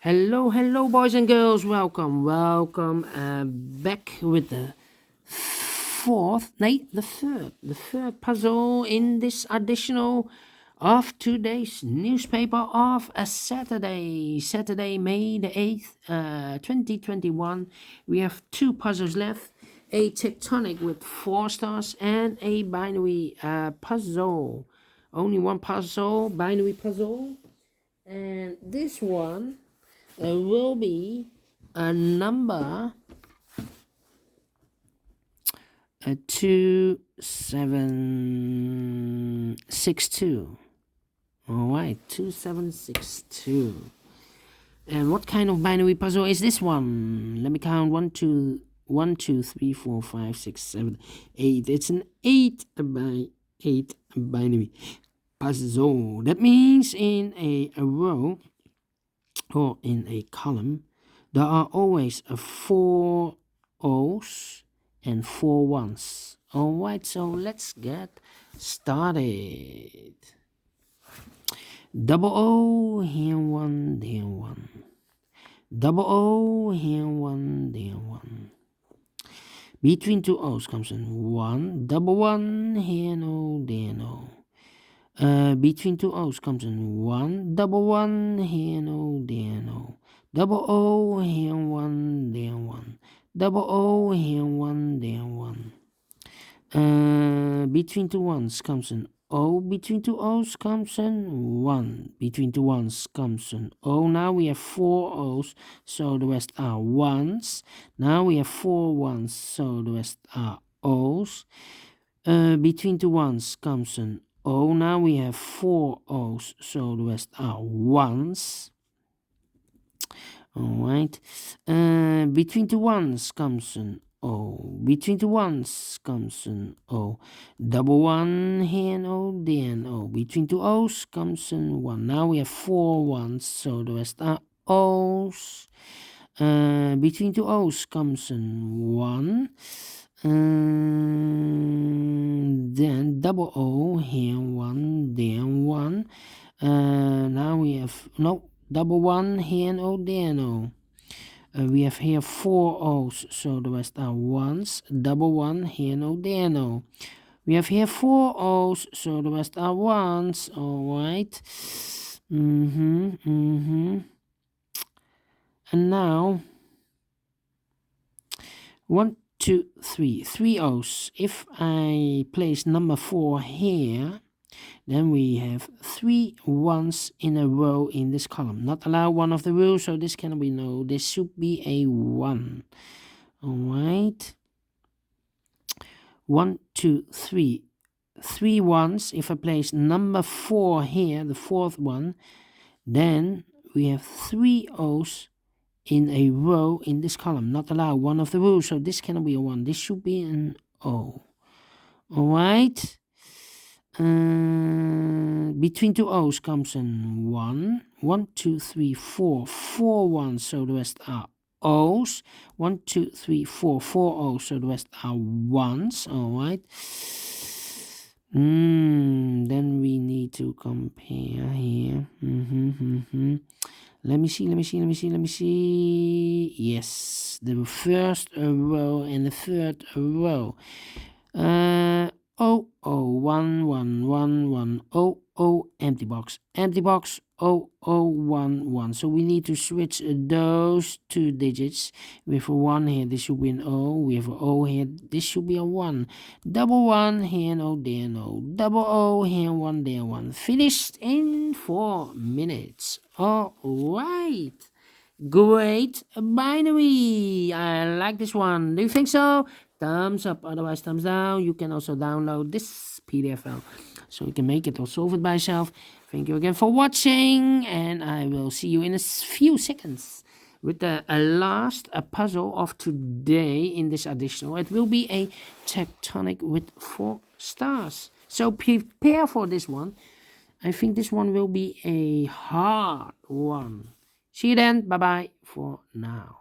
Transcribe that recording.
Hello, boys and girls. Welcome back with the third puzzle in this additional of today's newspaper of a Saturday, May the 8th, 2021. We have two puzzles left, a tectonic with 4 stars and a binary puzzle. Only one puzzle, binary puzzle, and this one will be a number 2762. All right, 2762. And what kind of binary puzzle is this one? Let me count. 1, 2, 3, 4, 5, 6, 7, 8. It's an 8 by 8 binary puzzle. That means in a row or in a column, there are always 4 O's and 4 1's. Alright, so let's get started. Double O, here 1, there 1. Double O, here 1, there 1. Between 2 O's comes in 1. Double 1, here no, there no. Between 2 O's comes in 1. Double 1, here no, there no. Double O, here 1, there 1. Double O, here 1, there 1. Between 2 1's comes in O. Between 2 O's comes in 1. Between 2 1's comes in O. Now we have 4 O's, so the rest are 1's. Now we have 4 1's, so the rest are O's. Between 2 1's comes in O. Now we have 4 O's, so the rest are 1's. Alright. Between 2 1's comes an O. Between 2 1's comes an O. Double 1 here and O, there and O. Between 2 O's comes an 1. Now we have 4 1's, so the rest are O's. Between 2 O's comes an 1. Then double O, here 1, there 1. Now we have double 1 here and O, there and O. We have here 4 O's, so the rest are 1's. Double 1 here and O, there and O. We have here 4 O's, so the rest are 1's. Alright. And now 1, 2, 3. 3 O's. If I place number 4 here, then we have 3 1's in a row in this column. Not allow one of the rules, so this cannot be no. This should be a 1. Alright. 1, 2, 3. 3 1's. If I place number 4 here, the 4th one, then we have 3 O's in a row in this column. Not allow one of the rules, so this cannot be a 1. This should be an O. Alright. Between 2 O's comes in 1. 1, 2, 3, 4. 4 1's, so the rest are O's. 1, 2, 3, 4. 4 O's, so the rest are 1's. Alright. Then we need to compare here. Let me see. Yes, the first row and the third row. O, 1, 1, 1, 1, O, empty box, 1, 1. So we need to switch those 2 digits. We have a 1 here, this should be an O. We have an O here, this should be a 1. Double 1 here, no, there, no. Double O here, 1, there, 1. Finished in 4 minutes. All right. Great binary. I like this one. Do you think so? Thumbs up, otherwise thumbs down. You can also download this PDF file so you can make it or solve it by yourself. Thank you again for watching, and I will see you in a few seconds with the last puzzle of today in this additional. It will be a tectonic with 4 stars. So prepare for this one. I think this one will be a hard one. See you then. Bye-bye for now.